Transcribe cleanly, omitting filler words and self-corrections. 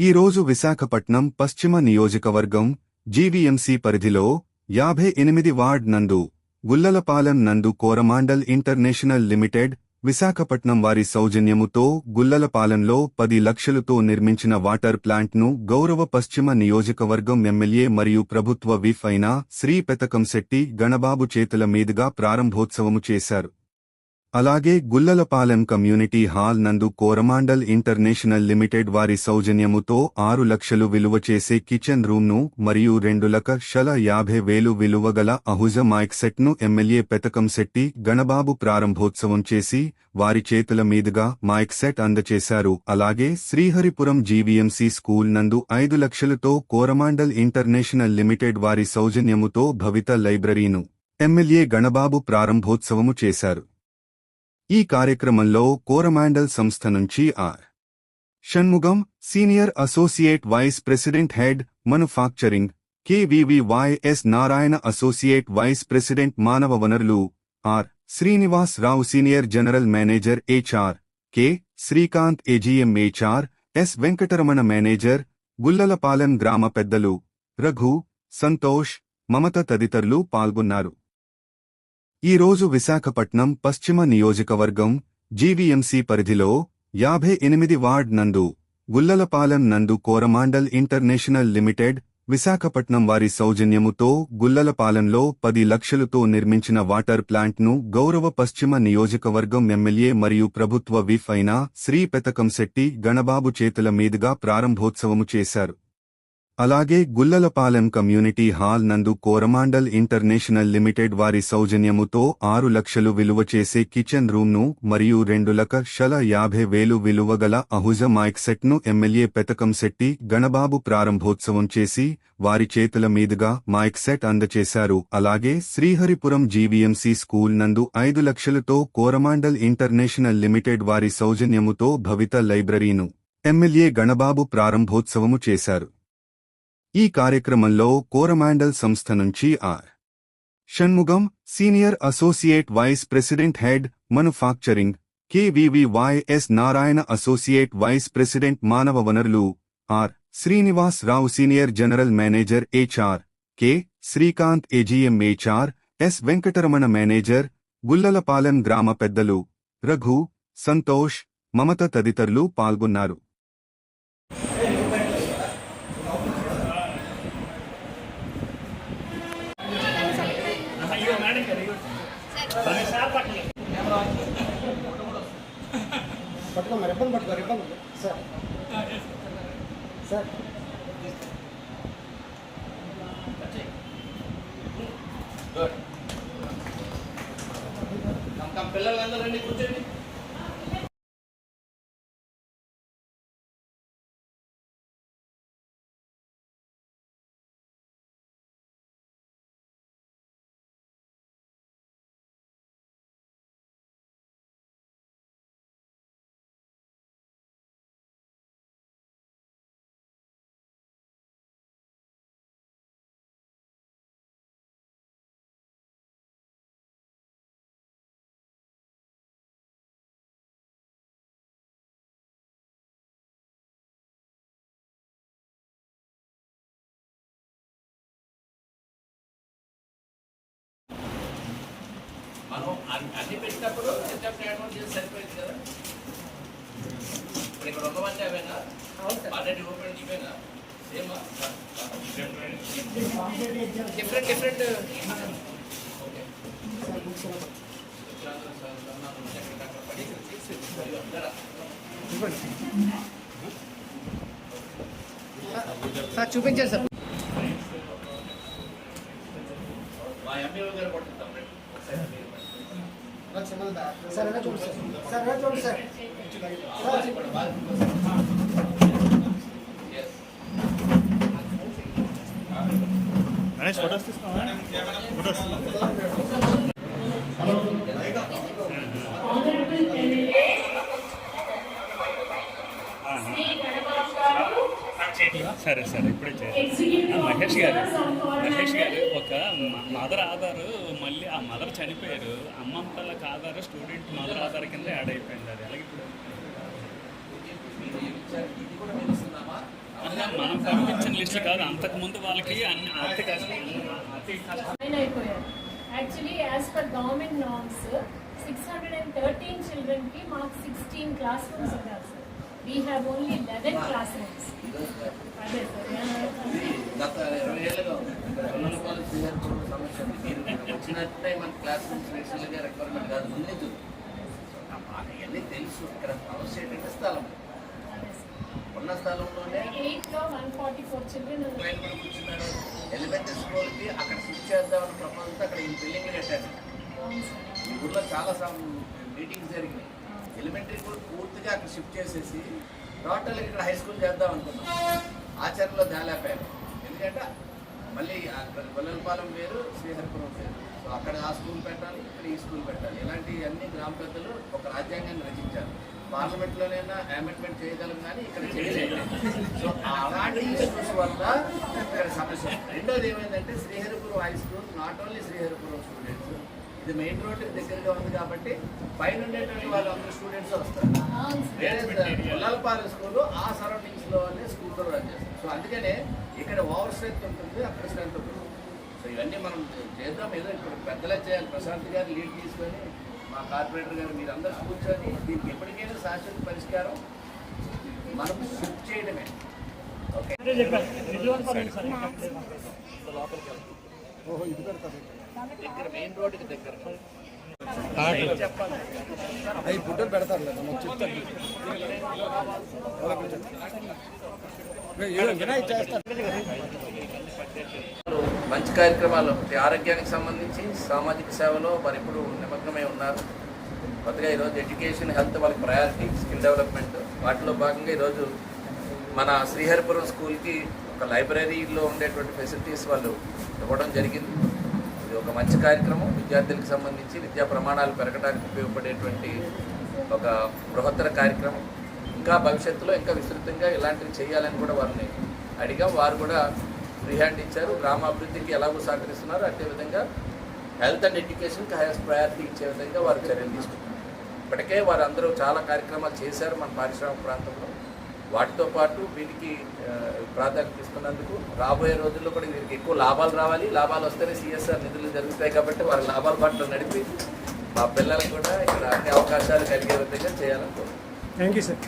ఈరోజు విశాఖపట్నం పశ్చిమ నియోజకవర్గం జీవీఎంసీ పరిధిలో 58 వార్డ్ నందు గుల్లలపాలెం నందు కోరమాండల్ ఇంటర్నేషనల్ లిమిటెడ్ విశాఖపట్నం వారి సౌజన్యముతో గుల్లలపాలెంలో 10 లక్షలతో నిర్మించిన వాటర్ ప్లాంట్ను గౌరవ పశ్చిమ నియోజకవర్గం ఎమ్మెల్యే మరియు ప్రభుత్వ విప్ అయిన శ్రీ పెతకంశెట్టి గణబాబు చేతుల మీదుగా ప్రారంభోత్సవము చేశారు. అలాగే గుల్లలపాలెం కమ్యూనిటీ హాల్ నందు కోరమాండల్ ఇంటర్నేషనల్ లిమిటెడ్ వారి సౌజన్యముతో 6 లక్షలు విలువ చేసే కిచెన్ రూమ్ను మరియు 2,50,000 విలువ గల అహుజ మైక్ సెట్ను ఎమ్మెల్యే పెతకంశెట్టి గణబాబు ప్రారంభోత్సవం చేసి వారి చేతుల మీదుగా మైక్ సెట్ అందచేశారు. అలాగే శ్రీహరిపురం జీవీఎంసీ స్కూల్ నందు 5 లక్షలతో కోరమాండల్ ఇంటర్నేషనల్ లిమిటెడ్ వారి సౌజన్యముతో భవిత లైబ్రరీను ఎమ్మెల్యే గణబాబు ప్రారంభోత్సవము చేశారు. ఈ కార్యక్రమంలో కోరమాండల్ సంస్థ నుంచి R. Shanmugam senior associate vice president head manufacturing, KVVYS Narayana associate vice president మానవ వనరులు, R. Srinivas Rao senior general manager HR, K. Srikanth AGM HR, S. Venkataramana manager, Gullalapalem గ్రామ పెద్దలు రఘు, సంతోష్, మమత తదితరులు పాల్గొన్నారు. ఈరోజు విశాఖపట్నం పశ్చిమ నియోజకవర్గం జీవీఎంసీ పరిధిలో 58 వార్డ్ నందు గుల్లలపాలెం నందు కోరమాండల్ ఇంటర్నేషనల్ లిమిటెడ్ విశాఖపట్నం వారి సౌజన్యముతో గుల్లలపాలెంలో 10 లక్షలతో నిర్మించిన వాటర్ ప్లాంట్ను గౌరవ పశ్చిమ నియోజకవర్గం ఎమ్మెల్యే మరియు ప్రభుత్వ విప్ అయిన శ్రీ పెతకంశెట్టి గణబాబు చేతుల మీదుగా ప్రారంభోత్సవము చేశారు. అలాగే గుల్లలపాలెం కమ్యూనిటీ హాల్ నందు కోరమాండల్ ఇంటర్నేషనల్ లిమిటెడ్ వారి సౌజన్యముతో 6 లక్షలు విలువ చేసే కిచెన్ రూమ్ను మరియు 2,50,000 విలువ గల అహుజ మైక్ సెట్ను ఎమ్మెల్యే పెతకంశెట్టి గణబాబు ప్రారంభోత్సవం చేసి వారి చేతుల మీదుగా మైక్ సెట్ అందచేశారు. అలాగే శ్రీహరిపురం జీవీఎంసీ స్కూల్ నందు 5 లక్షలతో కోరమాండల్ ఇంటర్నేషనల్ లిమిటెడ్ వారి సౌజన్యముతో భవిత లైబ్రరీను ఎమ్మెల్యే గణబాబు ప్రారంభోత్సవము చేశారు. ఈ కార్యక్రమంలో కోరమాండల్ సంస్థ నుంచి R. Shanmugam senior associate vice president head manufacturing, KVVYS Narayana associate vice president మానవ వనరులు, R. Srinivas Rao senior general manager HR, K. Srikanth AGM HR, S. Venkataramana manager, Gullalapalem గ్రామ పెద్దలు రఘు, సంతోష్, మమత తదితరులు పాల్గొన్నారు. పిల్లలందరూ రండి, కూర్చోండి. మనం అన్ని పెట్టినప్పుడు అడ్వాన్స్ చేసి సరిపోయింది కదా. ఇప్పుడు ఇక్కడ ఉన్నవన్నీ అవేనా ఆల్రెడీ ఓపెన్ ఇవేనా సేమ్ డిఫరెంట్ ఓకే. సార్ చూపించారు సార్. మా ఎంపీ గారు పడుతుంటాం సార్ ఎలా చూడండి సార్, ఎలా చూడండి సార్. ఫోటోస్ తీసుకోవాలి. సరే సరే ఇప్పుడే చేయాలి. మహేష్ గారు ఒక మదర్ ఆధార్ మళ్ళీ ఆ మదర్ చనిపోయారు, అమ్మమ్మ పిల్లకి ఆధార్ స్టూడెంట్ మదర్ ఆధార్ కింద యాడ్ అయిపోయింది. అది అలాగే ఇప్పుడు ఇది కూడా తెలుస్తున్నామా మనం పంపించిన లిస్టు కాదు, అంతకుముందు వాళ్ళకి అన్ని అతి కష్టం. జాయిన్ అయిపోయారు. Actually as per government norms 613 చిల్డ్రన్కి మాకు 16 క్లాస్ రూమ్స్ ఉన్నారు sir. We have only 11 class rooms. అదే సార్. గత 20 ఏళ్ళుగా ఉన్నపాలెం శ్రీహరిపురం సమస్య ఉంది. మీరు వచ్చినట్టే మన క్లాస్ రూమ్స్ రెగ్యులర్గా రిక్వైర్మెంట్ కాదు, ముందే మాకు ఇవన్నీ తెలుసు. ఇక్కడ సమస్య ఏంటంటే స్థలం, ఉన్న స్థలంలోనే 8లో 144 చిల్డ్రన్ ఉన్నారు. ట్రైన్ కూడా కూర్చున్నారు. ఎలిమెంటరీ స్కూల్కి అక్కడ షిఫ్ట్ చేద్దామని ప్రపోజల్తో అక్కడ ఈ బిల్డింగ్ కట్టారు. ఈ ఊళ్ళో చాలా మీటింగ్స్ జరిగినాయి. ఎలిమెంటరీ కూడా పూర్తిగా అక్కడ షిఫ్ట్ చేసేసి టోటల్గా ఇక్కడ హై స్కూల్ చేద్దాం అనుకున్నాం. ఆచరణలో తేలేపారు. ఎందుకంటే మళ్ళీ అక్కడ గొల్లలపాలెం వేరు, శ్రీహరిపురం వేరు. సో అక్కడ ఆ స్కూల్ పెట్టాలి, ఇక్కడ ఈ స్కూల్ పెట్టాలి. ఇలాంటి అన్ని గ్రామ పెద్దలు ఒక రాజ్యాంగాన్ని రచించారు. పార్లమెంట్లోనైనా అమెండ్మెంట్ చేయగలం కానీ ఇక్కడ చేయలేదు. సో అలాంటి ఇష్యూస్ వల్ల ఇక్కడ సమస్య. రెండోది ఏమైందంటే Sriharipuram high school not only Sriharipuram students, ఇది మెయిన్ రోడ్డుకి దగ్గరగా ఉంది కాబట్టి పైన ఉండేటువంటి వాళ్ళందరూ స్టూడెంట్స్ వస్తారు. వేరే గొల్లలపాలెం స్కూల్ ఆ సరౌండింగ్స్లోనే స్కూల్లో రన్ చేస్తారు. సో అందుకనే ఇక్కడ ఓవర్ స్ట్రెంత్ ఉంటుంది, అక్కడ స్ట్రెంత్ ఉంటుంది. సో ఇవన్నీ మనం చేద్దాం. ఏదో ఇప్పుడు పెద్దలే చేయాలి. ప్రశాంత్ గారు లీడ్ తీసుకొని, మా కార్పొరేటర్ గారు మీరందరూ కూర్చొని దీనికి ఎప్పటికైనా శాశ్వత పరిష్కారం మనం షిఫ్ట్ చేయడమే. ఓకే, దగ్గర మెయిన్ రోడ్డుకి దగ్గర చెప్పాలి. అవి ఫుడ్డు పెడతారు లేదా మాకు చెప్తారు. వినాయక్ చేస్తారు. మంచి కార్యక్రమాలు ఆరోగ్యానికి సంబంధించి సామాజిక సేవలో మరి ఇప్పుడు నిమగ్నమై ఉన్నారు. కొత్తగా ఈరోజు ఎడ్యుకేషన్, హెల్త్ వాళ్ళకి ప్రయారిటీ, స్కిల్ డెవలప్మెంట్, వాటిలో భాగంగా ఈరోజు మన శ్రీహరిపురం స్కూల్కి ఒక లైబ్రరీలో ఉండేటువంటి ఫెసిలిటీస్ వాళ్ళు ఇవ్వడం జరిగింది. ఇది ఒక మంచి కార్యక్రమం. విద్యార్థులకు సంబంధించి విద్యా ప్రమాణాలు పెరగడానికి ఉపయోగపడేటువంటి ఒక బృహత్తర కార్యక్రమం. ఇంకా భవిష్యత్తులో ఇంకా విస్తృతంగా ఇలాంటివి చేయాలని కూడా వారిని అడిగాం. వారు కూడా ఫ్రీ హ్యాండ్ ఇచ్చారు. గ్రామాభివృద్ధికి ఎలాగో సహకరిస్తున్నారు, అదేవిధంగా హెల్త్ అండ్ ఎడ్యుకేషన్కి హైయెస్ట్ ప్రయారిటీ ఇచ్చే విధంగా వారు చర్యలు తీసుకుంటున్నారు. ఇప్పటికే వారందరూ చాలా కార్యక్రమాలు చేశారు మన పారిశ్రామిక ప్రాంతంలో. వాటితో పాటు వీటికి ప్రాధాన్యత ఇస్తున్నందుకు రాబోయే రోజుల్లో కూడా వీరికి ఎక్కువ లాభాలు రావాలి. లాభాలు వస్తేనే సిఎస్ఆర్ నిధులు జరుగుతాయి కాబట్టి వారి లాభాల పట్ల నడిపి మా పిల్లలకు కూడా ఇక్కడ అన్ని అవకాశాలు కలిగే విధంగా చేయాలని కోరుకుంటున్నాను. Thank you sir.